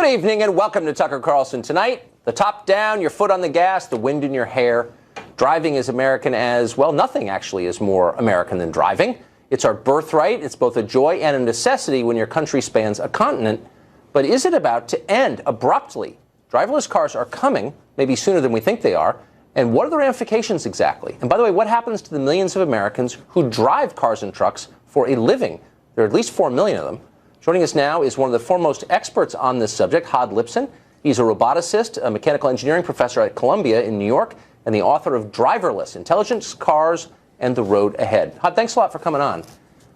evening and welcome to Tucker Carlson Tonight. The top down, your foot on the gas, the wind in your hair. Driving is American as, well, nothing actually is more American than driving. It's our birthright. It's both a joy and a necessity when your country spans a continent. But is it about to end abruptly? Driverless cars are coming, maybe sooner than we think they are. And what are the ramifications exactly? And by the way, what happens to the millions of Americans who drive cars and trucks for a living? There are at least 4 million of them. Joining us now is one of the foremost experts on this subject, Hod Lipson. He's a roboticist, a mechanical engineering professor at Columbia in New York, and the author of Driverless, Intelligent Cars and the Road Ahead. Hod, thanks a lot for coming on. I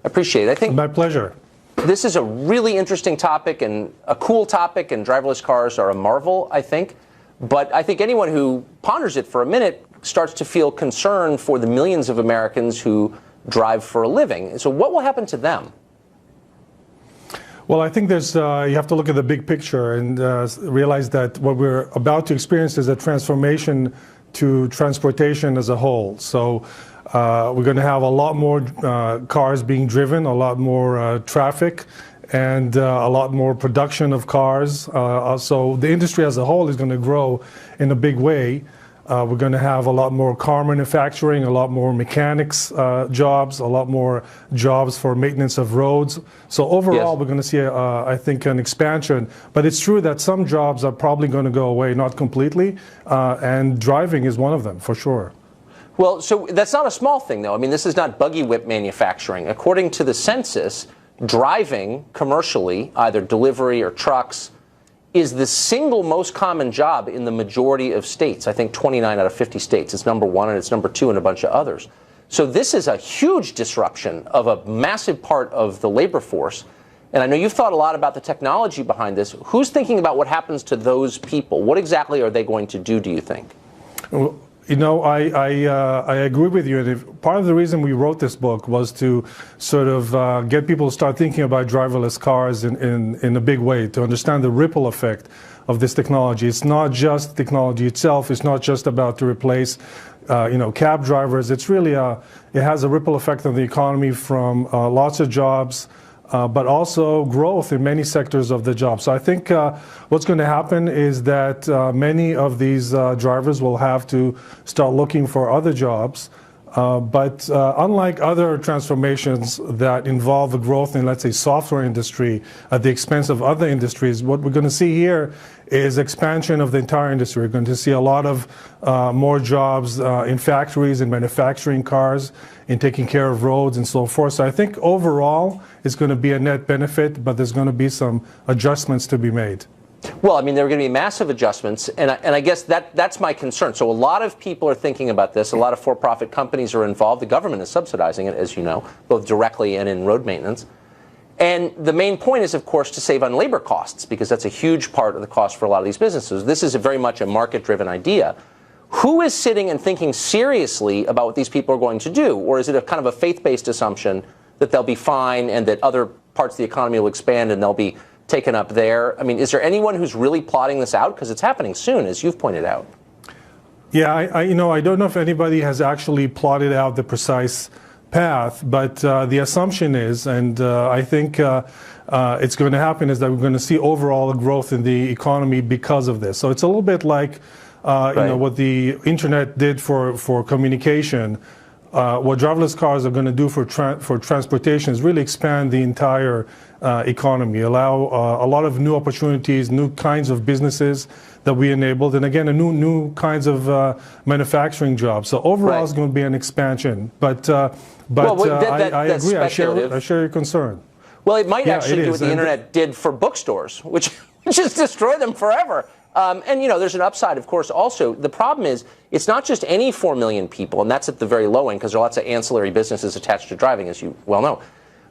appreciate it. I think my pleasure. This is a really interesting topic and a cool topic, and driverless cars are a marvel, I think. But I think anyone who ponders it for a minute starts to feel concern for the millions of Americans who drive for a living. So what will happen to them? Well, I think there's you have to look at the big picture and realize that what we're about to experience is a transformation to transportation as a whole. So we're going to have a lot more cars being driven, a lot more traffic, and a lot more production of cars. So the industry as a whole is going to grow in a big way. We're going to have a lot more car manufacturing, a lot more mechanics jobs, a lot more jobs for maintenance of roads. So overall, yes, we're going to see, I think, an expansion. But it's true that some jobs are probably going to go away, not completely, and driving is one of them, for sure. Well, so that's not a small thing, though. I mean, this is not buggy whip manufacturing. According to the census, driving commercially, either delivery or trucks, is the single most common job in the majority of states. I think 29 out of 50 states. It's number one and it's number two in a bunch of others. So this is a huge disruption of a massive part of the labor force. And I know you've thought a lot about the technology behind this. Who's thinking about what happens to those people? What exactly are they going to do you think? Well, you know, I agree with you. And part of the reason we wrote this book was to sort of get people to start thinking about driverless cars in a big way, to understand the ripple effect of this technology. It's not just technology itself. It's not just about to replace, cab drivers. It's really it has a ripple effect on the economy from lots of jobs, but also growth in many sectors of the job. So I think what's going to happen is that many of these drivers will have to start looking for other jobs. But unlike other transformations that involve the growth in, let's say, software industry at the expense of other industries, what we're going to see here is expansion of the entire industry. We're going to see a lot of more jobs in factories, in manufacturing cars, in taking care of roads and so forth. So I think overall it's going to be a net benefit, but there's going to be some adjustments to be made. Well, I mean, there are going to be massive adjustments, and I guess that's my concern. So a lot of people are thinking about this. A lot of for-profit companies are involved. The government is subsidizing it, as you know, both directly and in road maintenance. And the main point is, of course, to save on labor costs, because that's a huge part of the cost for a lot of these businesses. This is very much a market-driven idea. Who is sitting and thinking seriously about what these people are going to do? Or is it a kind of a faith-based assumption that they'll be fine and that other parts of the economy will expand and they'll be taken up there? I mean, is there anyone who's really plotting this out? Because it's happening soon, as you've pointed out. Yeah, I don't know if anybody has actually plotted out the precise path, but the assumption is, and I think it's going to happen, is that we're going to see overall growth in the economy because of this. So it's a little bit like what the internet did for communication. What driverless cars are going to do for transportation is really expand the entire economy, allow a lot of new opportunities, new kinds of businesses that we enabled, and again, new kinds of manufacturing jobs. So overall, it's going to be an expansion. But I agree. I share your concern. Well, it might actually do what the internet did for bookstores, which just destroy them forever. And, there's an upside, of course, also. The problem is it's not just any 4 million people, and that's at the very low end because there are lots of ancillary businesses attached to driving, as you well know.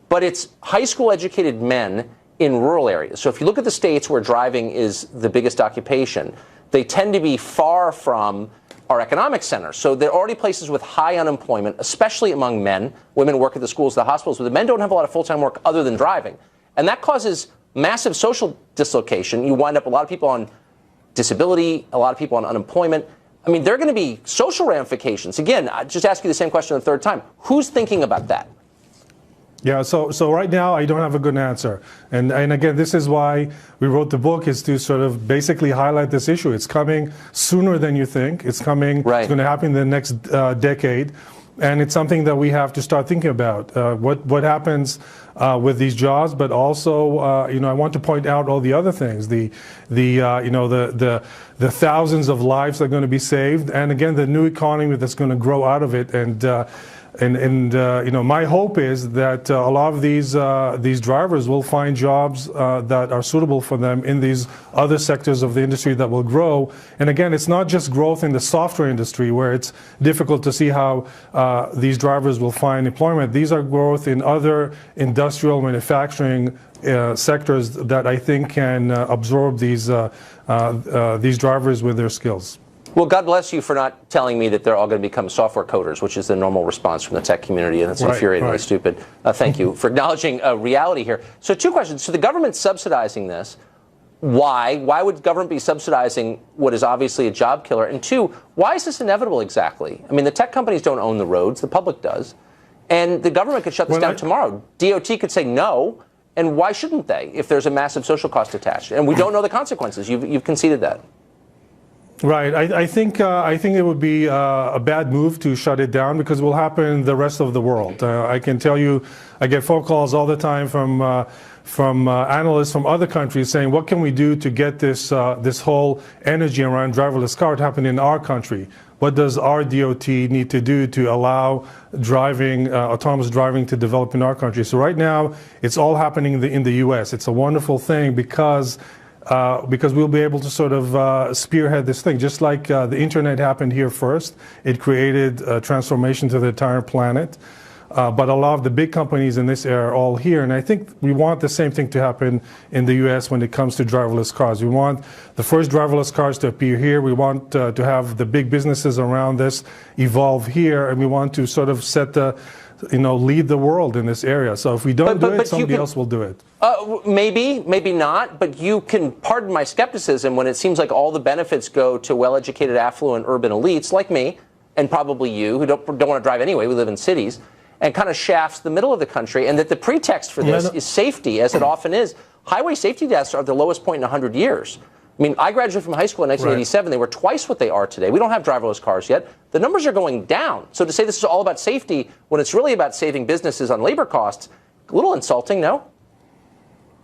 But it's high school educated men in rural areas. So if you look at the states where driving is the biggest occupation, they tend to be far from our economic centers. So there are already places with high unemployment, especially among men. Women work at the schools, the hospitals, but the men don't have a lot of full-time work other than driving. And that causes massive social dislocation. You wind up a lot of people on disability, a lot of people on unemployment. I mean, there are going to be social ramifications. Again, I just ask you the same question a third time. Who's thinking about that? Yeah, so right now I don't have a good answer. And again, this is why we wrote the book, is to sort of basically highlight this issue. It's coming sooner than you think. It's coming, right. It's going to happen in the next decade. And it's something that we have to start thinking about. What happens with these jobs, but also, I want to point out all the other things, the thousands of lives that are going to be saved, and again, the new economy that's going to grow out of it. And my hope is that a lot of these drivers will find jobs that are suitable for them in these other sectors of the industry that will grow. And again, it's not just growth in the software industry where it's difficult to see how these drivers will find employment. These are growth in other industrial manufacturing sectors that I think can absorb these drivers with their skills. Well, God bless you for not telling me that they're all going to become software coders, which is the normal response from the tech community, and it's infuriatingly stupid. Thank you for acknowledging reality here. So 2 questions. So the government's subsidizing this. Why? Why would government be subsidizing what is obviously a job killer? And 2, why is this inevitable exactly? I mean, the tech companies don't own the roads. The public does. And the government could shut this down tomorrow. DOT could say no. And why shouldn't they if there's a massive social cost attached? And we don't know the consequences. You've conceded that. Right. I think it would be a bad move to shut it down because it will happen in the rest of the world. I can tell you, I get phone calls all the time from analysts from other countries saying, what can we do to get this whole energy around driverless car to happen in our country? What does our DOT need to do to allow autonomous driving to develop in our country? So right now, it's all happening in the U.S. It's a wonderful thing because we'll be able to sort of spearhead this thing. Just like the internet happened here first, it created a transformation to the entire planet. But a lot of the big companies in this area are all here. And I think we want the same thing to happen in the U.S. when it comes to driverless cars. We want the first driverless cars to appear here. We want to have the big businesses around this evolve here. And we want to sort of lead the world in this area. So if we don't do it, somebody else will do it. Maybe not, but you can pardon my skepticism when it seems like all the benefits go to well-educated, affluent, urban elites like me, and probably you, who don't want to drive anyway, we live in cities, and kind of shafts the middle of the country, and that the pretext for this is safety, as it often is. Highway safety deaths are at the lowest point in 100 years. I mean, I graduated from high school in 1987. Right. They were twice what they are today. We don't have driverless cars yet. The numbers are going down. So to say this is all about safety when it's really about saving businesses on labor costs, a little insulting, no?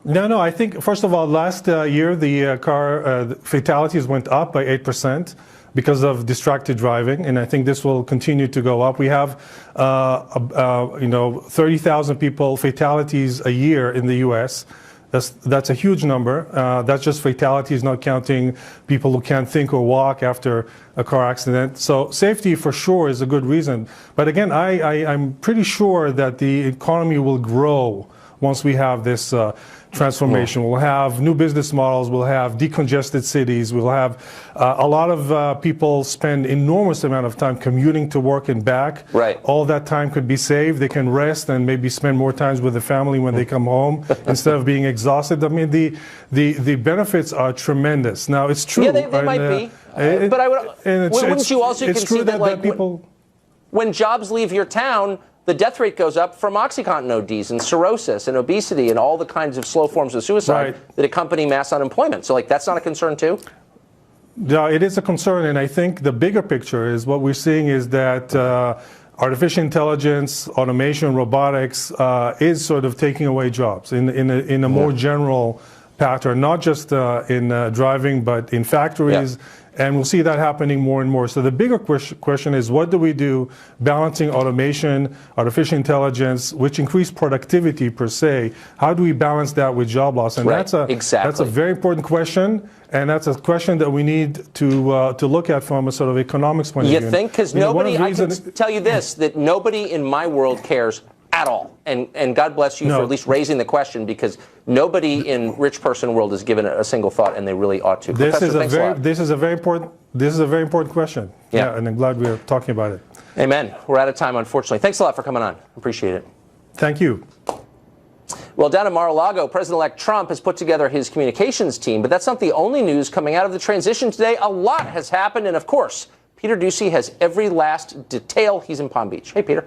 No. I think, first of all, last year, the car fatalities went up by 8% because of distracted driving, and I think this will continue to go up. We have, 30,000 people fatalities a year in the U.S. That's a huge number. That's just fatalities, not counting people who can't think or walk after a car accident. So safety for sure is a good reason. But again, I'm pretty sure that the economy will grow once we have this transformation. We'll have new business models. We'll have decongested cities. We'll have a lot of people spend enormous amount of time commuting to work and back. Right. All that time could be saved. They can rest and maybe spend more time with the family when they come home instead of being exhausted. I mean, the benefits are tremendous. Now, it's true. Yeah, they might be. But wouldn't you also concede that, like, when jobs leave your town, the death rate goes up from OxyContin ODs and cirrhosis and obesity and all the kinds of slow forms of suicide that accompany mass unemployment. So, like, that's not a concern too? Yeah, it is a concern, and I think the bigger picture is what we're seeing is that artificial intelligence, automation, robotics is sort of taking away jobs in a more general pattern, not just in driving, but in factories. And we'll see that happening more and more. So the bigger question is, what do we do balancing automation, artificial intelligence, which increase productivity per se? How do we balance that with job loss? And that's a very important question. And that's a question that we need to look at from a sort of economics point of view. You think? Because I can tell you this, that nobody in my world cares at all. And God bless you for at least raising the question, because nobody in rich person world has given it a single thought, and they really ought to. This is a very important question. Yeah, and I'm glad we're talking about it. Amen. We're out of time, unfortunately. Thanks a lot for coming on. Appreciate it. Thank you. Well, down in Mar-a-Lago, President-elect Trump has put together his communications team, but that's not the only news coming out of the transition today. A lot has happened, and of course, Peter Doocy has every last detail. He's in Palm Beach. Hey, Peter.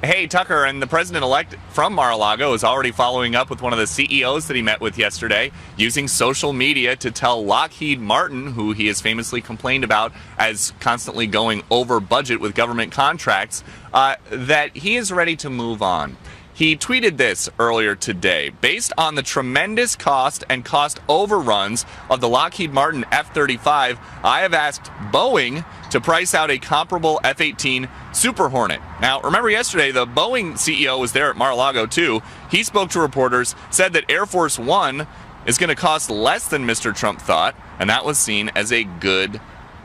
Hey, Tucker, and the president-elect from Mar-a-Lago is already following up with one of the CEOs that he met with yesterday, using social media to tell Lockheed Martin, who he has famously complained about as constantly going over budget with government contracts, that he is ready to move on. He tweeted this earlier today. Based on the tremendous cost and cost overruns of the Lockheed Martin F-35, I have asked Boeing to price out a comparable F-18 Super Hornet. Now, remember yesterday, the Boeing CEO was there at Mar-a-Lago too. He spoke to reporters, said that Air Force One is going to cost less than Mr. Trump thought, and that was seen as a good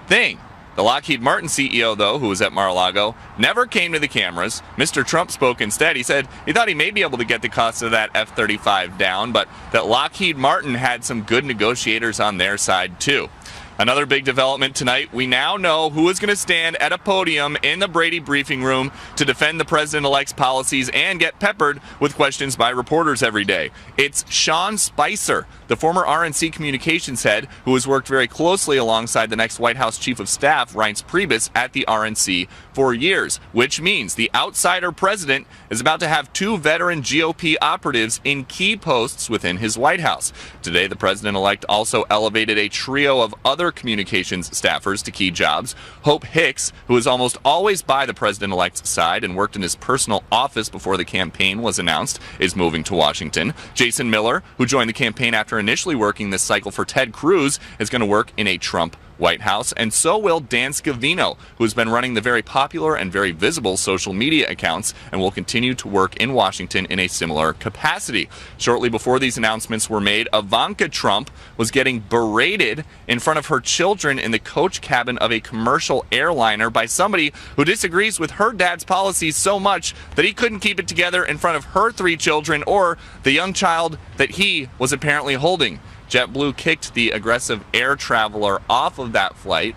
thing. The Lockheed Martin CEO, though, who was at Mar-a-Lago, never came to the cameras. Mr. Trump spoke instead. He said he thought he may be able to get the cost of that F-35 down, but that Lockheed Martin had some good negotiators on their side, too. Another big development tonight, we now know who is going to stand at a podium in the Brady briefing room to defend the president-elect's policies and get peppered with questions by reporters every day. It's Sean Spicer, the former RNC communications head, who has worked very closely alongside the next White House chief of staff, Reince Priebus, at the RNC for years, which means the outsider president is about to have two veteran GOP operatives in key posts within his White House. Today, the president-elect also elevated a trio of other communications staffers to key jobs. Hope Hicks, who is almost always by the president-elect's side and worked in his personal office before the campaign was announced, is moving to Washington. Jason Miller, who joined the campaign after initially working this cycle for Ted Cruz, is going to work in a Trump White House, and so will Dan Scavino, who has been running the very popular and very visible social media accounts and will continue to work in Washington in a similar capacity. Shortly before these announcements were made, Ivanka Trump was getting berated in front of her children in the coach cabin of a commercial airliner by somebody who disagrees with her dad's policies so much that he couldn't keep it together in front of her 3 children or the young child that he was apparently holding. JetBlue kicked the aggressive air traveler off of that flight,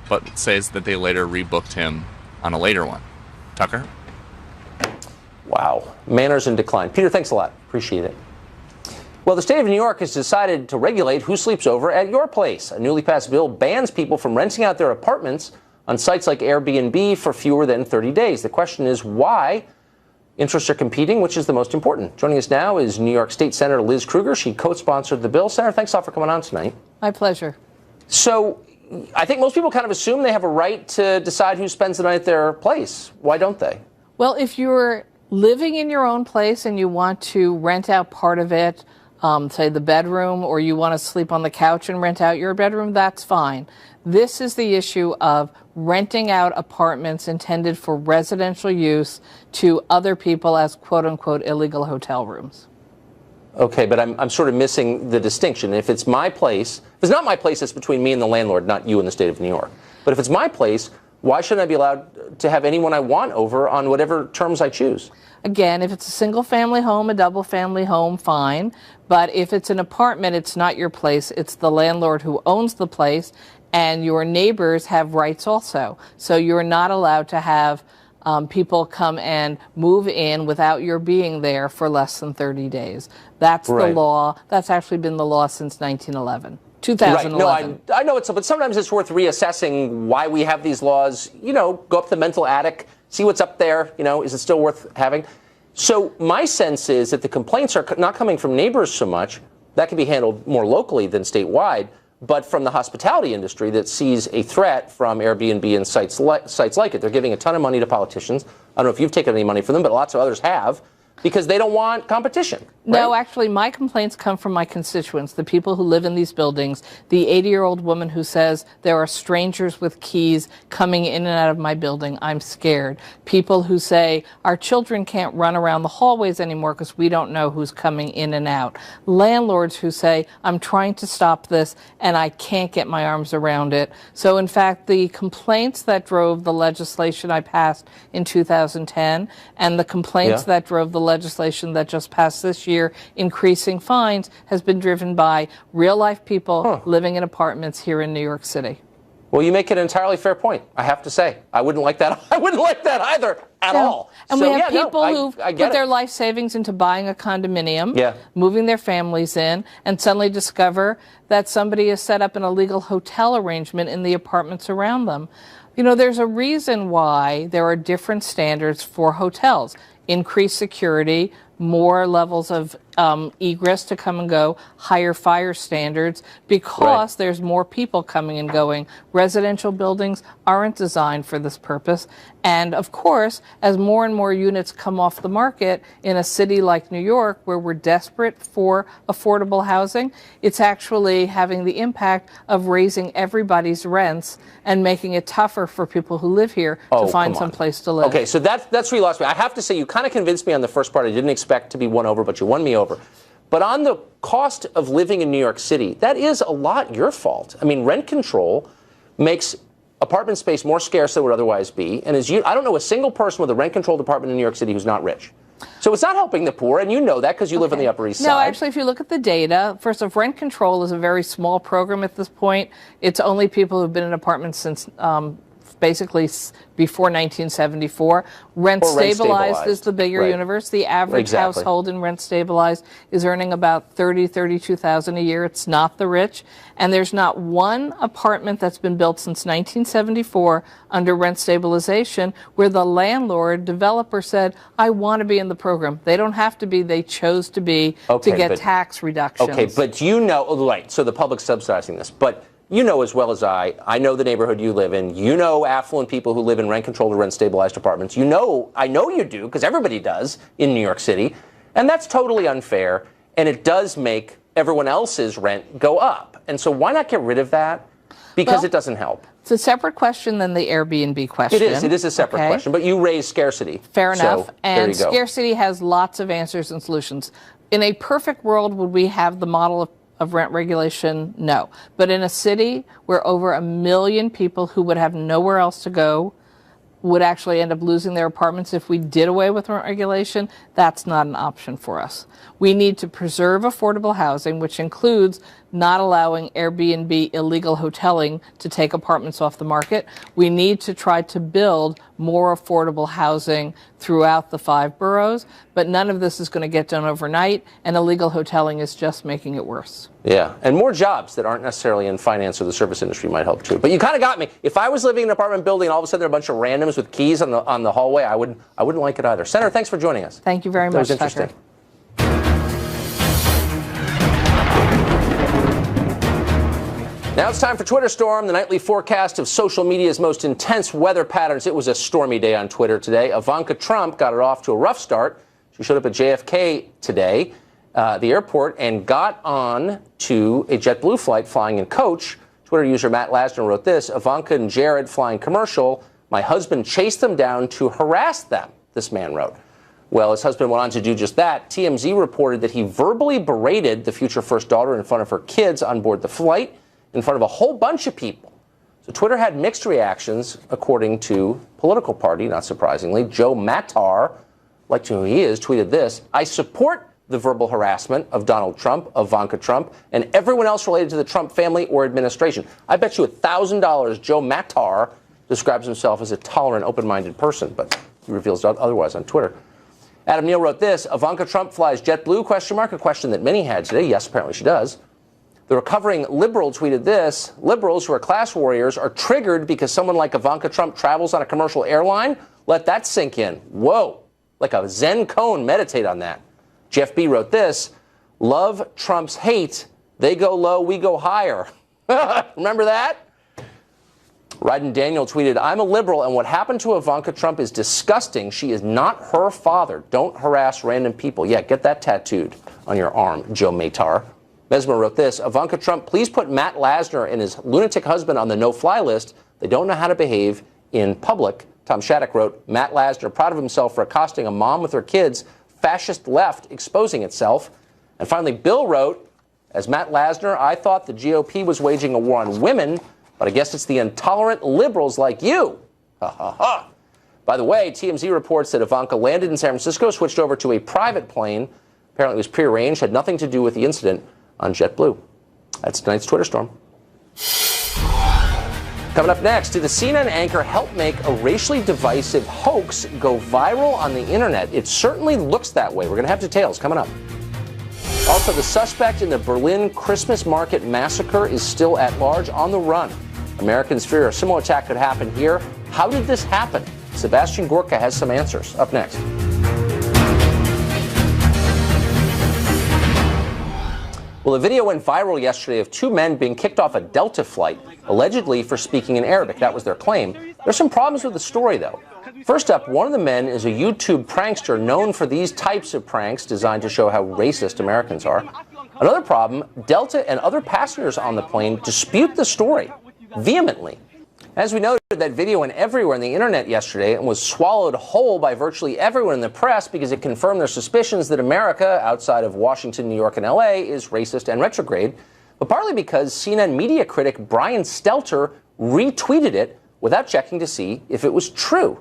but says that they later rebooked him on a later one. Tucker? Wow. Manners in decline. Peter, thanks a lot. Appreciate it. Well, the state of New York has decided to regulate who sleeps over at your place. A newly passed bill bans people from renting out their apartments on sites like Airbnb for fewer than 30 days. The question is why? Interests are competing, which is the most important. Joining us now is New York State Senator Liz Krueger. She co-sponsored the bill. Senator, thanks a lot for coming on tonight. My pleasure. So I think most people kind of assume they have a right to decide who spends the night at their place. Why don't they? Well, if you're living in your own place and you want to rent out part of it, say the bedroom, or you want to sleep on the couch and rent out your bedroom, that's fine. This is the issue of renting out apartments intended for residential use to other people as quote-unquote illegal hotel rooms. Okay, but I'm sort of missing the distinction. If it's my place, if it's not my place, it's between me and the landlord, not you and the state of New York. But if it's my place, why shouldn't I be allowed to have anyone I want over on whatever terms I choose? Again, if it's a single-family home, a double-family home, fine. But if it's an apartment, it's not your place. It's the landlord who owns the place, and your neighbors have rights also. So you're not allowed to have people come and move in without your being there for less than 30 days. That's right. The law. That's actually been the law since 2011. Right. No, I know it's, but sometimes it's worth reassessing why we have these laws. You know, go up to the mental attic, see what's up there. You know, is it still worth having? So my sense is that the complaints are not coming from neighbors so much. That can be handled more locally than statewide, but from the hospitality industry that sees a threat from Airbnb and sites like it. They're giving a ton of money to politicians. I don't know if you've taken any money from them, but lots of others have, because they don't want competition. Right? No, actually, my complaints come from my constituents, the people who live in these buildings, the 80-year-old woman who says there are strangers with keys coming in and out of my building. I'm scared. People who say our children can't run around the hallways anymore because we don't know who's coming in and out. Landlords who say I'm trying to stop this and I can't get my arms around it. So, in fact, the complaints that drove the legislation I passed in 2010 and the complaints that drove the legislation that just passed this year increasing fines has been driven by real-life people living in apartments here in New York City. Well, you make an entirely fair point, I have to say. I wouldn't like that. I wouldn't like that either at all. And so, we have people who've put their life savings into buying a condominium, moving their families in, and suddenly discover that somebody has set up an illegal hotel arrangement in the apartments around them. You know, there's a reason why there are different standards for hotels. Increased security, more levels of egress to come and go, higher fire standards, because there's more people coming and going. Residential buildings aren't designed for this purpose. And of course, as more and more units come off the market in a city like New York, where we're desperate for affordable housing, it's actually having the impact of raising everybody's rents and making it tougher for people who live here to find some place to live. Okay, so that's where you lost me. I have to say, you kind of convinced me on the first part. I didn't expect to be won over, but you won me over. But on the cost of living in New York City, that is a lot your fault. I mean, rent control makes apartment space more scarce than it would otherwise be. And I don't know a single person with a rent-controlled apartment in New York City who's not rich. So it's not helping the poor, and you know that because you live on the Upper East Side. No, actually, if you look at the data, first off, rent control is a very small program at this point. It's only people who've been in apartments since basically before 1974. Rent stabilized is the bigger universe. The average household in rent stabilized is earning about $32,000 a year. It's not the rich. And there's not one apartment that's been built since 1974 under rent stabilization where the landlord developer said, I want to be in the program. They don't have to be. They chose to be to get tax reductions. Okay, but you know, right, so the public's subsidizing this. But you know as well as I know the neighborhood you live in. You know affluent people who live in rent-controlled or rent-stabilized apartments. You know, I know you do, because everybody does in New York City. And that's totally unfair, and it does make everyone else's rent go up. And so why not get rid of that? Because it doesn't help. It's a separate question than the Airbnb question. It is a separate question, but you raise scarcity. Fair enough. So, and scarcity has lots of answers and solutions. In a perfect world, would we have the model of rent regulation? No. But in a city where over 1 million people who would have nowhere else to go would actually end up losing their apartments if we did away with rent regulation, that's not an option for us. We need to preserve affordable housing, which includes not allowing Airbnb illegal hoteling to take apartments off the market. We need to try to build more affordable housing throughout the 5 boroughs, but none of this is going to get done overnight, and illegal hoteling is just making it worse. Yeah, and more jobs that aren't necessarily in finance or the service industry might help too. But you kind of got me. If I was living in an apartment building and all of a sudden there are a bunch of randoms with keys on the hallway, I wouldn't like it either. Senator, thanks for joining us. Thank you very much, That was interesting. Tucker. Now it's time for Twitter Storm, the nightly forecast of social media's most intense weather patterns. It was a stormy day on Twitter today. Ivanka Trump got it off to a rough start. She showed up at JFK today, the airport, and got on to a JetBlue flight flying in coach. Twitter user Matt Lasner wrote this: Ivanka and Jared flying commercial. My husband chased them down to harass them, this man wrote. Well, his husband went on to do just that. TMZ reported that he verbally berated the future first daughter in front of her kids on board the flight, in front of a whole bunch of people. So Twitter had mixed reactions, according to political party, not surprisingly. Joe Matar, like to who he is, tweeted this: I support the verbal harassment of Donald Trump, Ivanka Trump, and everyone else related to the Trump family or administration. I bet you $1,000 Joe Matar describes himself as a tolerant, open-minded person, but he reveals otherwise on Twitter. Adam Neal wrote this: Ivanka Trump flies JetBlue, ? A question that many had today. Yes, apparently she does. The recovering liberal tweeted this: liberals who are class warriors are triggered because someone like Ivanka Trump travels on a commercial airline. Let that sink in. Whoa. Like a Zen koan, meditate on that. Jeff B. wrote this: love Trump's hate. They go low, we go higher. Remember that? Ryden Daniel tweeted, I'm a liberal, and what happened to Ivanka Trump is disgusting. She is not her father. Don't harass random people. Yeah, get that tattooed on your arm, Joe Matar. Mesmer wrote this: Ivanka Trump, please put Matt Lasner and his lunatic husband on the no-fly list. They don't know how to behave in public. Tom Shattuck wrote, Matt Lasner proud of himself for accosting a mom with her kids. Fascist left exposing itself. And finally, Bill wrote, as Matt Lasner, I thought the GOP was waging a war on women, but I guess it's the intolerant liberals like you. Ha ha ha. By the way, TMZ reports that Ivanka landed in San Francisco, switched over to a private plane. Apparently it was prearranged, had nothing to do with the incident on JetBlue. That's tonight's Twitter Storm. Coming up next, did the CNN anchor help make a racially divisive hoax go viral on the internet? It certainly looks that way. We're going to have details coming up. Also, the suspect in the Berlin Christmas market massacre is still at large, on the run. Americans fear a similar attack could happen here. How did this happen? Sebastian Gorka has some answers. Up next. Well, a video went viral yesterday of two men being kicked off a Delta flight, allegedly for speaking in Arabic. That was their claim. There's some problems with the story, though. First up, one of the men is a YouTube prankster known for these types of pranks designed to show how racist Americans are. Another problem, Delta and other passengers on the plane dispute the story vehemently. As we noted, that video went everywhere on the internet yesterday and was swallowed whole by virtually everyone in the press because it confirmed their suspicions that America, outside of Washington, New York, and LA, is racist and retrograde, but partly because CNN media critic Brian Stelter retweeted it without checking to see if it was true.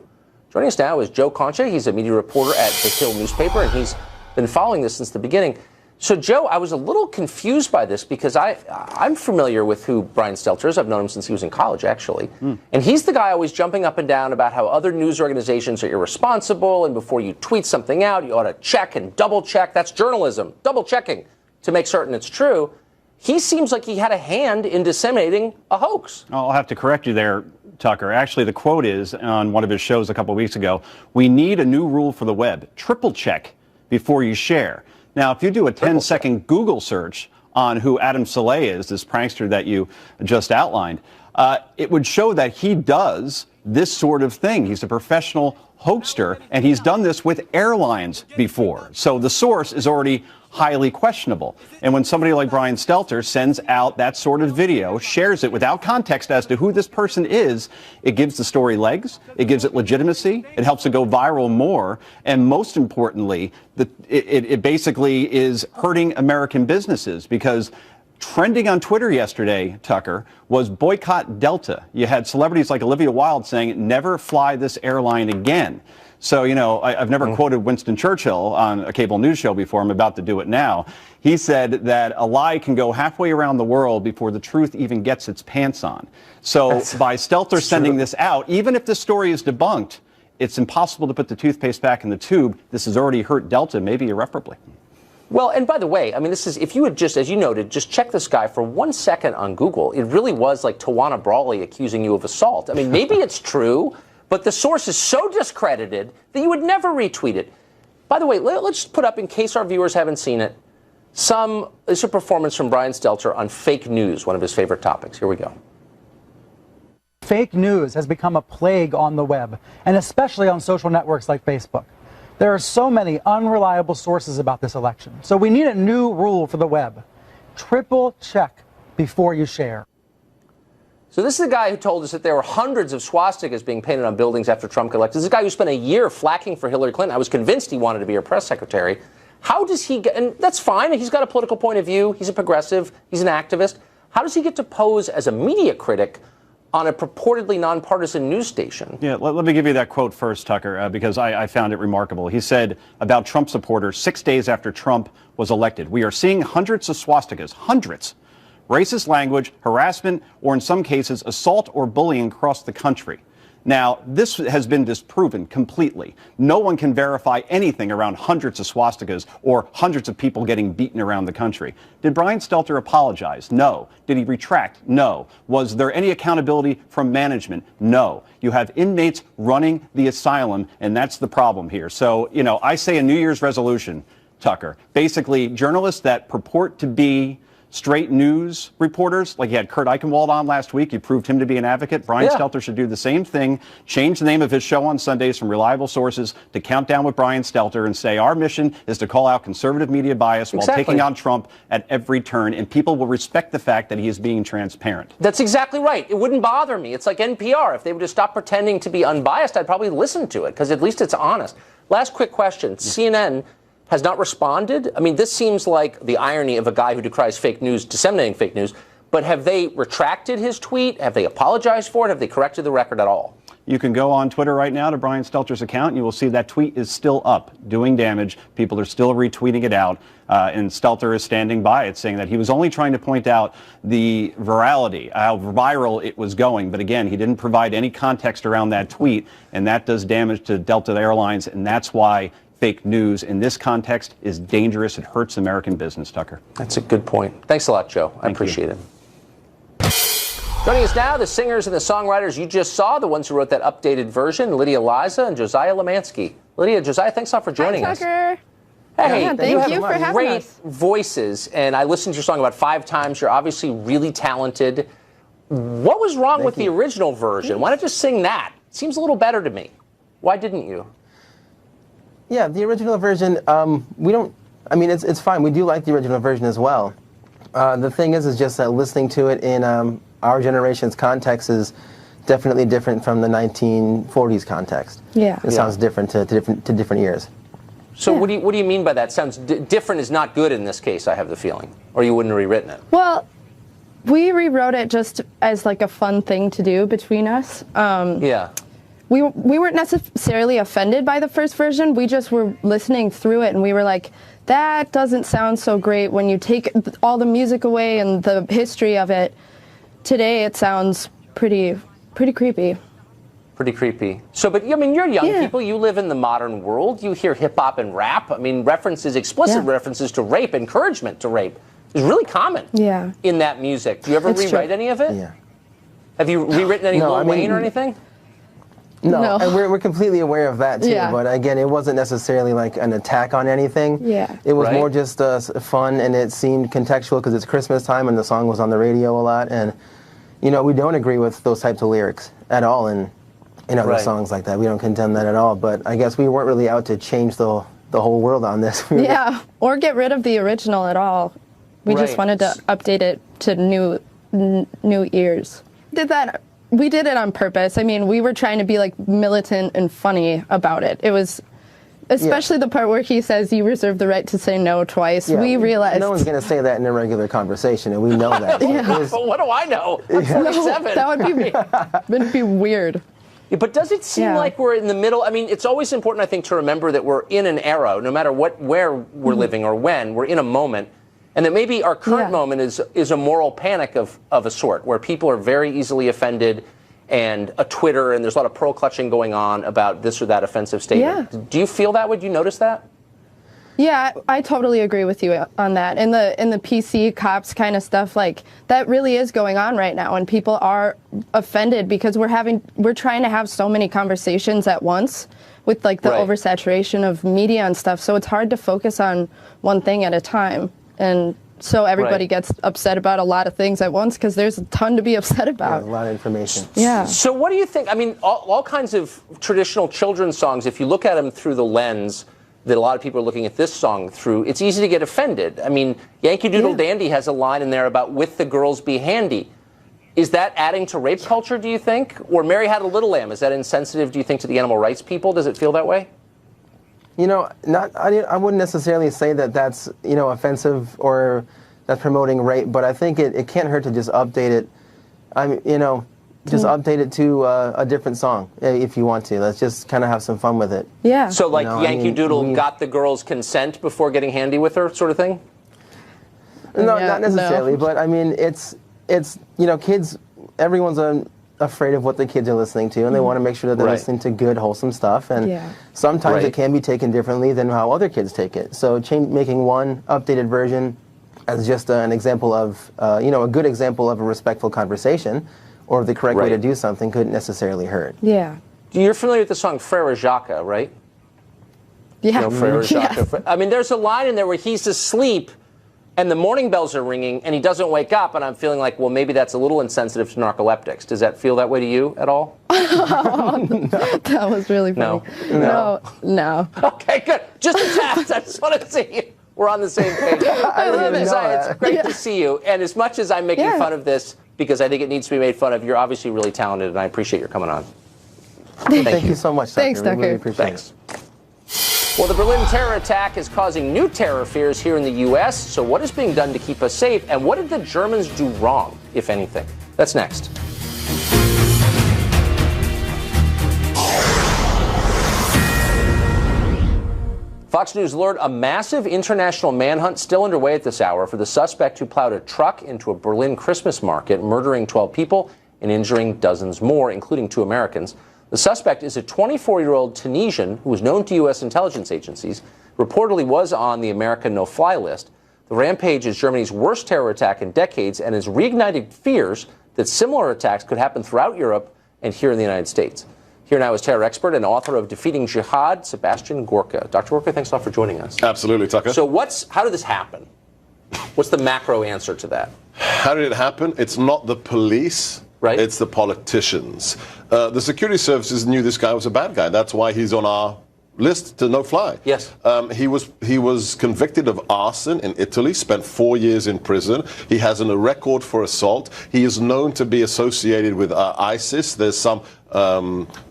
Joining us now is Joe Concha. He's a media reporter at The Hill newspaper, and he's been following this since the beginning. So, Joe, I was a little confused by this because I'm familiar with who Brian Stelter is. I've known him since he was in college, actually. And he's the guy always jumping up and down about how other news organizations are irresponsible, and before you tweet something out, you ought to check and double check. That's journalism, double checking to make certain it's true. He seems like he had a hand in disseminating a hoax. I'll have to correct you there, Tucker. Actually, the quote is on one of his shows a couple of weeks ago, "We need a new rule for the web. Triple check before you share." Now, if you do a 10-second Google search on who Adam Saleh is, this prankster that you just outlined, it would show that he does this sort of thing. He's a professional hoaxer, and he's done this with airlines before. So the source is already highly questionable. And when somebody like Brian Stelter sends out that sort of video, shares it without context as to who this person is, it gives the story legs, it gives it legitimacy, it helps it go viral more, and most importantly, it basically is hurting American businesses because trending on Twitter yesterday, Tucker, was boycott Delta. You had celebrities like Olivia Wilde saying, never fly this airline again. So, you know, I've never quoted Winston Churchill on a cable news show before. I'm about to do it now. He said that a lie can go halfway around the world before the truth even gets its pants on. So by Stelter sending this out, even if the story is debunked, it's impossible to put the toothpaste back in the tube. This has already hurt Delta, maybe irreparably. Well, and by the way, I mean, this is, if you had just, as you noted, just check this guy for 1 second on Google, it really was like Tawana Brawley accusing you of assault. I mean, maybe it's true, but the source is so discredited that you would never retweet it. By the way, let's just put up, in case our viewers haven't seen it, this is a performance from Brian Stelter on fake news, one of his favorite topics. Here we go. Fake news has become a plague on the web, and especially on social networks like Facebook. There are so many unreliable sources about this election, so we need a new rule for the web. Triple check before you share. So this is the guy who told us that there were hundreds of swastikas being painted on buildings after Trump got elected. This is a guy who spent a year flacking for Hillary Clinton. I was convinced he wanted to be her press secretary. How does he get, and that's fine, he's got a political point of view, he's a progressive, he's an activist. How does he get to pose as a media critic on a purportedly nonpartisan news station? Yeah, let me give you that quote first, Tucker, because I found it remarkable. He said about Trump supporters 6 days after Trump was elected, "We are seeing hundreds of swastikas, hundreds, racist language, harassment, or in some cases, assault or bullying across the country." Now, this has been disproven completely. No one can verify anything around hundreds of swastikas or hundreds of people getting beaten around the country. Did Brian Stelter apologize? No. Did he retract? No. Was there any accountability from management? No. You have inmates running the asylum, and that's the problem here. So, you know, I say a New Year's resolution, Tucker. Basically, journalists that purport to be straight news reporters, like you had Kurt Eichenwald on last week. You proved him to be an advocate. Brian Stelter should do the same thing. Change the name of his show on Sundays from Reliable Sources to Countdown with Brian Stelter and say our mission is to call out conservative media bias while taking on Trump at every turn, and people will respect the fact that he is being transparent. That's exactly right. It wouldn't bother me. It's like NPR. If they would just stop pretending to be unbiased, I'd probably listen to it because at least it's honest. Last quick question. CNN has not responded. I mean, this seems like the irony of a guy who decries fake news, disseminating fake news. But have they retracted his tweet? Have they apologized for it? Have they corrected the record at all? You can go on Twitter right now to Brian Stelter's account, and you will see that tweet is still up, doing damage. People are still retweeting it out, and Stelter is standing by it, saying that he was only trying to point out the virality, how viral it was going. But again, he didn't provide any context around that tweet, and that does damage to Delta Airlines, and that's why fake news in this context is dangerous. It hurts American business, Tucker. That's a good point. Thanks a lot, Joe. I appreciate it. Joining us now, the singers and the songwriters you just saw, the ones who wrote that updated version, Lydia Liza and Josiah Lemansky. Lydia, Josiah, thanks a lot for joining us. Tucker. Hey, Yeah, thank you for having great us. voices, and I listened to your song about 5 times. You're obviously really talented. What was wrong with the original version? Why not just sing that? It seems a little better to me. Why didn't you? Yeah, the original version, we don't, I mean, it's fine. We do like the original version as well. The thing is just that listening to it in our generation's context is definitely different from the 1940s context. Yeah. It sounds different to different ears. So what do you mean by that? Sounds different is not good in this case, I have the feeling. Or you wouldn't have rewritten it. Well, we rewrote it just as like a fun thing to do between us. Yeah. We weren't necessarily offended by the first version. We just were listening through it and we were like, that doesn't sound so great when you take all the music away and the history of it. Today it sounds pretty creepy. Pretty creepy. So, but I mean, you're young Yeah. people. You live in the modern world. You hear hip hop and rap. I mean, explicit Yeah. references to rape, encouragement to rape, is really common. Yeah. In that music. Do you ever It's rewrite true. any of it? Yeah. Have you rewritten any No, Lil I mean- Wayne or anything? No, No. and we're completely aware of that too. Yeah. But again, it wasn't necessarily like an attack on anything. Yeah. It was Right. more just fun, and it seemed contextual because it's Christmas time and the song was on the radio a lot. And you know, we don't agree with those types of lyrics at all in other Right. songs like that. We don't condemn that at all. But I guess we weren't really out to change the whole world on this. We were Yeah, or get rid of the original at all. We just Right. wanted to update it to new ears. We did it on purpose. I mean, we were trying to be like militant and funny about it. It was especially the part where he says you reserve the right to say no twice. Yeah, We realized no one's going to say that in a regular conversation, and we know that. It was- But what do I know? I'm 47. that would be weird. Yeah, but does it seem Yeah. like we're in the middle? I mean, it's always important, I think, to remember that we're in an era, no matter where we're living or when, we're in a moment, and that maybe our current Yeah. moment is a moral panic of a sort, where people are very easily offended, and a Twitter, and there's a lot of pearl clutching going on about this or that offensive statement. Yeah. Do you feel that? Would you notice that? Yeah, I totally agree with you on that. In the PC cops kind of stuff, like that really is going on right now, and people are offended because we're trying to have so many conversations at once with like the Right. oversaturation of media and stuff. So it's hard to focus on one thing at a time, and so everybody Right. gets upset about a lot of things at once because there's a ton to be upset yeah, about. a lot of information. Yeah. So what do you think? I mean, all kinds of traditional children's songs, if you look at them through the lens that a lot of people are looking at this song through, it's easy to get offended. I mean, Yankee Doodle Yeah. Dandy has a line in there about "with the girls be handy." Is that adding to rape culture, do you think? Or Mary Had a Little Lamb, is that insensitive, do you think, to the animal rights people? Does it feel that way? You know, I wouldn't necessarily say that that's, you know, offensive or that's promoting rape, but I think it can't hurt to just update it. Update it to a different song if you want to. Let's just kind of have some fun with it. Yeah. So like No, I Yankee mean, Doodle we- got the girl's consent before getting handy with her sort of thing? No, Yeah, not necessarily, no. but I mean, it's you know, kids. Everyone's afraid of what the kids are listening to, and they want to make sure that they're Right. listening to good, wholesome stuff. And Yeah. sometimes Right. it can be taken differently than how other kids take it. So making one updated version as just an example of, a good example of a respectful conversation, or the correct way to Right. do something couldn't necessarily hurt. Yeah. You're familiar with the song Frere Jacques, right? Yeah. You know, Frere Jacques. Yes. I mean, there's a line in there where he's asleep and the morning bells are ringing and he doesn't wake up, and I'm feeling like, well, maybe that's a little insensitive to narcoleptics. Does that feel that way to you at all? That was really funny. No. No. Okay, good. Just a test. I just want to see we're on the same page. I didn't even know It's that. great to see you. And as much as I'm making Yeah. fun of this, because I think it needs to be made fun of, you're obviously really talented, and I appreciate your coming on. Thank you so much, Tucker. Thanks, We really Tucker. appreciate Thanks. it. Well, the Berlin terror attack is causing new terror fears here in the U.S. So what is being done to keep us safe? And what did the Germans do wrong, if anything? That's next. Fox News alert, a massive international manhunt still underway at this hour for the suspect who plowed a truck into a Berlin Christmas market, murdering 12 people and injuring dozens more, including 2 Americans. The suspect is a 24-year-old Tunisian who was known to U.S. intelligence agencies, reportedly was on the American no-fly list. The rampage is Germany's worst terror attack in decades and has reignited fears that similar attacks could happen throughout Europe and here in the United States. Here now is terror expert and author of Defeating Jihad, Sebastian Gorka. Dr. Gorka, thanks a lot for joining us. Absolutely, Tucker. So how did this happen? What's the macro answer to that? How did it happen? It's not the police. Right. It's the politicians. The security services knew this guy was a bad guy. That's why he's on our list to no-fly. Yes. He was convicted of arson in Italy, spent 4 years in prison. He has a record for assault. He is known to be associated with ISIS. There's some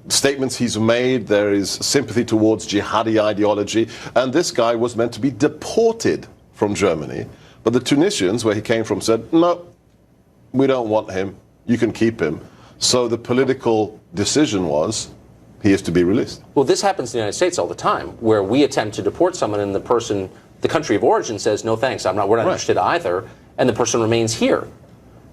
statements he's made. There is sympathy towards jihadi ideology. And this guy was meant to be deported from Germany. But the Tunisians, where he came from, said, no, we don't want him. You can keep him. So the political decision was, he is to be released. Well, this happens in the United States all the time, where we attempt to deport someone and the country of origin says, no thanks, we're not interested either, and the person remains here.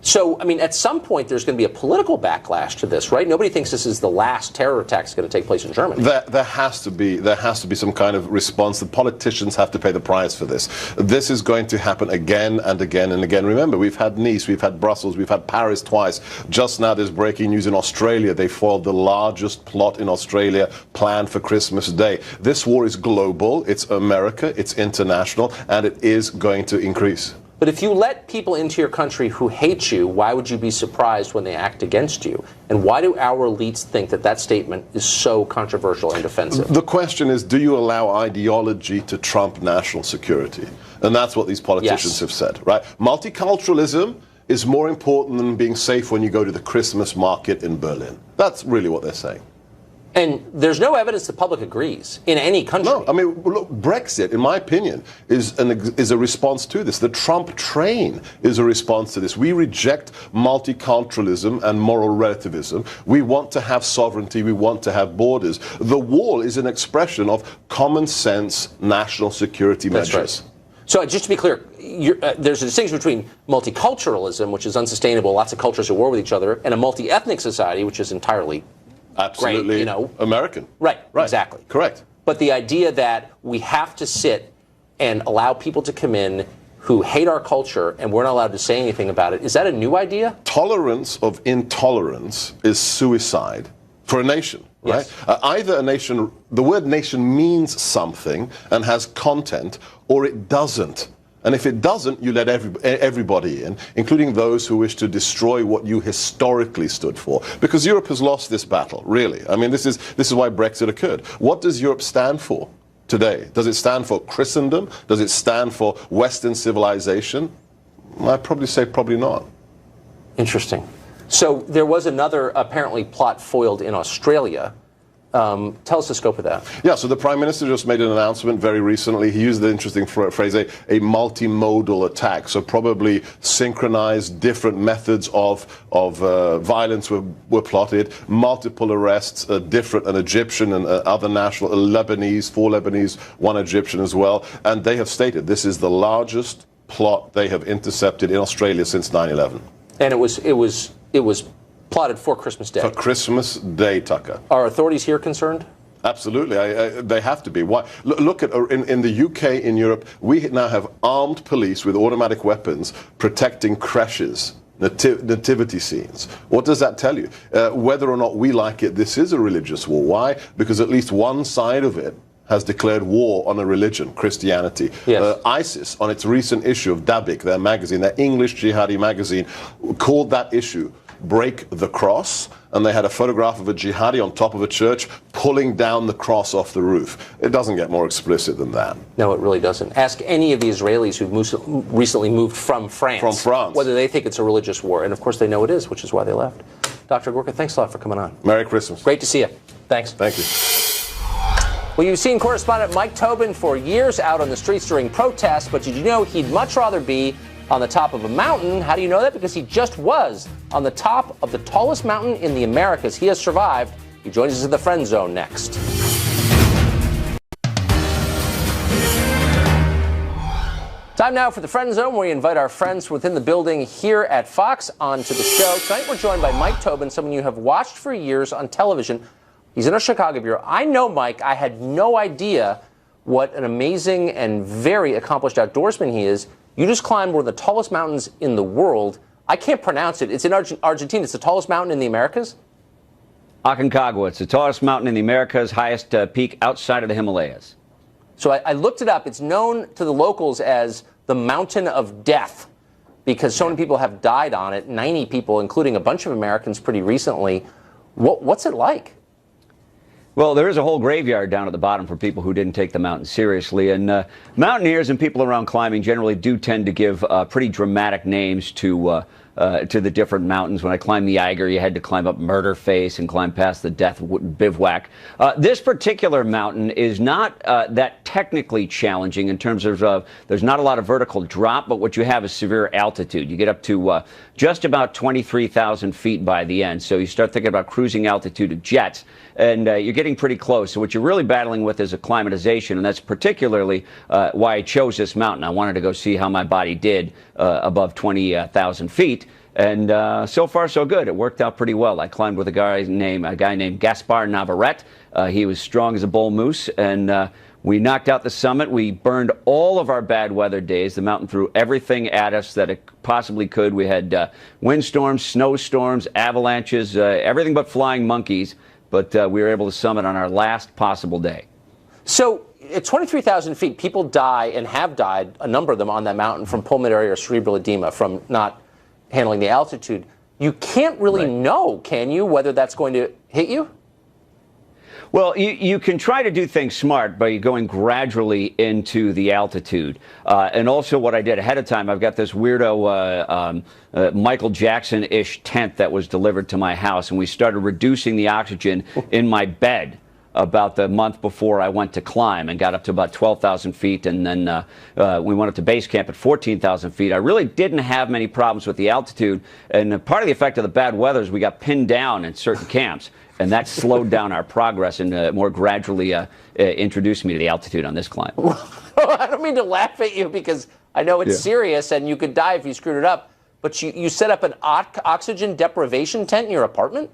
So, I mean, at some point there's going to be a political backlash to this, right? Nobody thinks this is the last terror attack that's going to take place in Germany. There has to be some kind of response. The politicians have to pay the price for this. This is going to happen again and again and again. Remember, we've had Nice, we've had Brussels, we've had Paris twice. Just now there's breaking news in Australia. They foiled the largest plot in Australia planned for Christmas Day. This war is global, it's America, it's international, and it is going to increase. But if you let people into your country who hate you, why would you be surprised when they act against you? And why do our elites think that that statement is so controversial and offensive? The question is, do you allow ideology to trump national security? And that's what these politicians have said, right? Multiculturalism is more important than being safe when you go to the Christmas market in Berlin. That's really what they're saying. And there's no evidence the public agrees in any country. No, I mean, look, Brexit, in my opinion, is a response to this. The Trump train is a response to this. We reject multiculturalism and moral relativism. We want to have sovereignty. We want to have borders. The wall is an expression of common sense national security measures. That's right. So just to be clear, there's a distinction between multiculturalism, which is unsustainable, lots of cultures at war with each other, and a multi-ethnic society, which is entirely absolutely great, American. Right, exactly. Correct. But the idea that we have to sit and allow people to come in who hate our culture and we're not allowed to say anything about it, is that a new idea? Tolerance of intolerance is suicide for a nation, right? Yes. Either a nation, the word nation means something and has content, or it doesn't. And if it doesn't, you let everybody in, including those who wish to destroy what you historically stood for. Because Europe has lost this battle, really. I mean, this is why Brexit occurred. What does Europe stand for today? Does it stand for Christendom? Does it stand for Western civilization? I'd probably say probably not. Interesting. So there was another, apparently, plot foiled in Australia. Tell us the scope of that. Yeah, so the Prime Minister just made an announcement very recently. He used the interesting phrase, a multimodal attack. So probably synchronized different methods of violence were plotted, multiple arrests, an Egyptian and other national, Lebanese, 4 Lebanese, 1 Egyptian as well. And they have stated this is the largest plot they have intercepted in Australia since 9/11. And it was plotted for Christmas Day. For Christmas Day, Tucker. Are authorities here concerned? Absolutely. They have to be. Why? Look at in the UK, in Europe, we now have armed police with automatic weapons protecting creches, nativity scenes. What does that tell you? Whether or not we like it, this is a religious war. Why? Because at least one side of it has declared war on a religion, Christianity. Yes. ISIS, on its recent issue of Dabiq, their magazine, their English jihadi magazine, called that issue Break the Cross, and they had a photograph of a jihadi on top of a church pulling down the cross off the roof. It doesn't get more explicit than that. No, it really doesn't. Ask any of the Israelis who've recently moved from France. From France. Whether they think it's a religious war. And of course they know it is, which is why they left. Dr. Gorka, thanks a lot for coming on. Merry Christmas. Great to see you. Thanks. Thank you. Well, you've seen correspondent Mike Tobin for years out on the streets during protests, but did you know he'd much rather be on the top of a mountain? How do you know that? Because he just was on the top of the tallest mountain in the Americas. He has survived. He joins us in the Friend Zone next. Time now for the Friend Zone, where we invite our friends within the building here at Fox onto the show. Tonight we're joined by Mike Tobin, someone you have watched for years on television. He's in our Chicago bureau. I know Mike. I had no idea what an amazing and very accomplished outdoorsman he is. You just climbed one of the tallest mountains in the world. I can't pronounce it. It's in Argentina. It's the tallest mountain in the Americas. Aconcagua. It's the tallest mountain in the Americas, highest peak outside of the Himalayas. So I looked it up. It's known to the locals as the Mountain of Death because so many people have died on it, 90 people, including a bunch of Americans pretty recently. What's it like? Well, there is a whole graveyard down at the bottom for people who didn't take the mountain seriously. And mountaineers and people around climbing generally do tend to give pretty dramatic names to the different mountains. When I climbed the Eiger, you had to climb up Murder Face and climb past the Death Bivouac. This particular mountain is not that technically challenging in terms of there's not a lot of vertical drop, but what you have is severe altitude. You get up to just about 23,000 feet by the end. So you start thinking about cruising altitude of jets, and you're getting pretty close. So what you're really battling with is acclimatization, and that's particularly why I chose this mountain. I wanted to go see how my body did above 20,000 feet. And so far, so good. It worked out pretty well. I climbed with a guy named Gaspar Navarrete. He was strong as a bull moose, and we knocked out the summit. We burned all of our bad weather days. The mountain threw everything at us that it possibly could. We had windstorms, snowstorms, avalanches, everything but flying monkeys. But we were able to summit on our last possible day. So at 23,000 feet, people die and have died, a number of them on that mountain, from pulmonary or cerebral edema, from not handling the altitude. You can't really know, can you, whether that's going to hit you? Well, you can try to do things smart by going gradually into the altitude. And also what I did ahead of time, I've got this weirdo Michael Jackson-ish tent that was delivered to my house, and we started reducing the oxygen in my bed about the month before I went to climb and got up to about 12,000 feet, and then we went up to base camp at 14,000 feet. I really didn't have many problems with the altitude, and part of the effect of the bad weather is we got pinned down in certain camps, and that slowed down our progress and more gradually introduced me to the altitude on this climb. I don't mean to laugh at you because I know it's serious and you could die if you screwed it up, but you set up an oxygen deprivation tent in your apartment?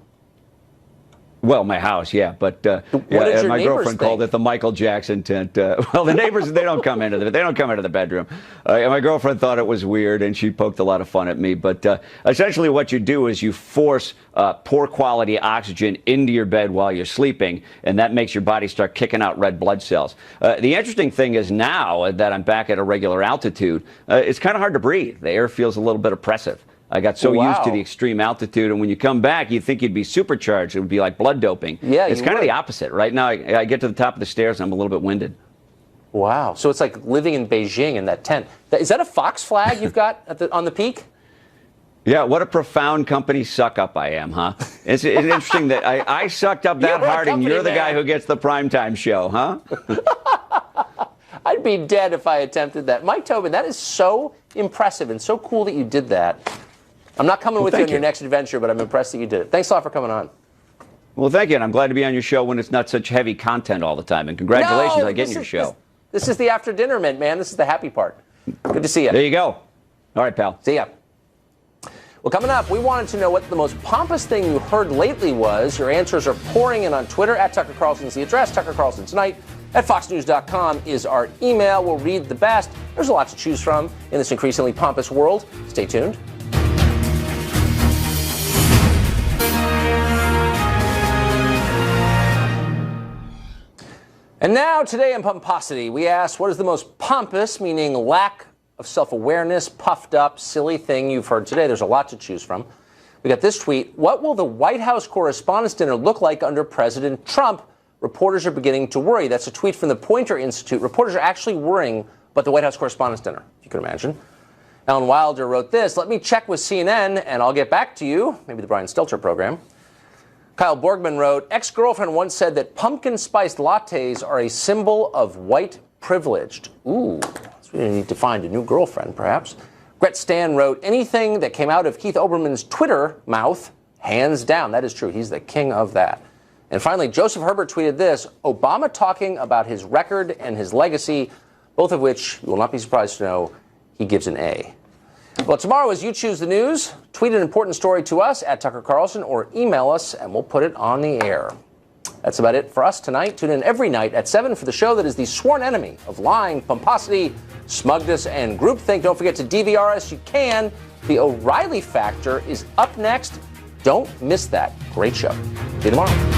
Well, my house, yeah, but my girlfriend called it the Michael Jackson tent. Well, the neighbors they don't come into the bedroom. My girlfriend thought it was weird, and she poked a lot of fun at me. But essentially, what you do is you force poor quality oxygen into your bed while you're sleeping, and that makes your body start kicking out red blood cells. The interesting thing is now that I'm back at a regular altitude, it's kind of hard to breathe. The air feels a little bit oppressive. I got so used to the extreme altitude, and when you come back, you'd think you'd be supercharged. It would be like blood doping. Yeah, it's kind of the opposite. Right now, I get to the top of the stairs, and I'm a little bit winded. Wow. So it's like living in Beijing in that tent. Is that a Fox flag you've got on the peak? Yeah, what a profound company suck-up I am, huh? It's interesting that I sucked up that hard, and you're the guy who gets the primetime show, huh? I'd be dead if I attempted that. Mike Tobin, that is so impressive and so cool that you did that. I'm not coming with you on your next adventure, but I'm impressed that you did it. Thanks a lot for coming on. Well, thank you, and I'm glad to be on your show when it's not such heavy content all the time. And congratulations on getting your show. This is the after dinner mint, man. This is the happy part. Good to see you. There you go. All right, pal. See ya. Well, coming up, we wanted to know what the most pompous thing you heard lately was. Your answers are pouring in on Twitter. At Tucker Carlson's the address. Tucker Carlson Tonight at foxnews.com is our email. We'll read the best. There's a lot to choose from in this increasingly pompous world. Stay tuned. And now, today in Pomposity, we ask, what is the most pompous, meaning lack of self-awareness, puffed up, silly thing you've heard today? There's a lot to choose from. We got this tweet. What will the White House Correspondents' Dinner look like under President Trump? Reporters are beginning to worry. That's a tweet from the Poynter Institute. Reporters are actually worrying about the White House Correspondents' Dinner, if you can imagine. Alan Wilder wrote this. Let me check with CNN, and I'll get back to you. Maybe the Brian Stelter program. Kyle Borgman wrote, ex-girlfriend once said that pumpkin-spiced lattes are a symbol of white privileged. Ooh, so we need to find a new girlfriend, perhaps. Gret Stan wrote, anything that came out of Keith Olbermann's Twitter mouth, hands down. That is true. He's the king of that. And finally, Joseph Herbert tweeted this, Obama talking about his record and his legacy, both of which, you will not be surprised to know, he gives an A. Well, tomorrow, as you choose the news, tweet an important story to us at Tucker Carlson or email us, and we'll put it on the air. That's about it for us tonight. Tune in every night at 7 for the show that is the sworn enemy of lying, pomposity, smugness, and groupthink. Don't forget to DVR us. You can The O'Reilly Factor is up next. Don't miss that. Great show. See you tomorrow.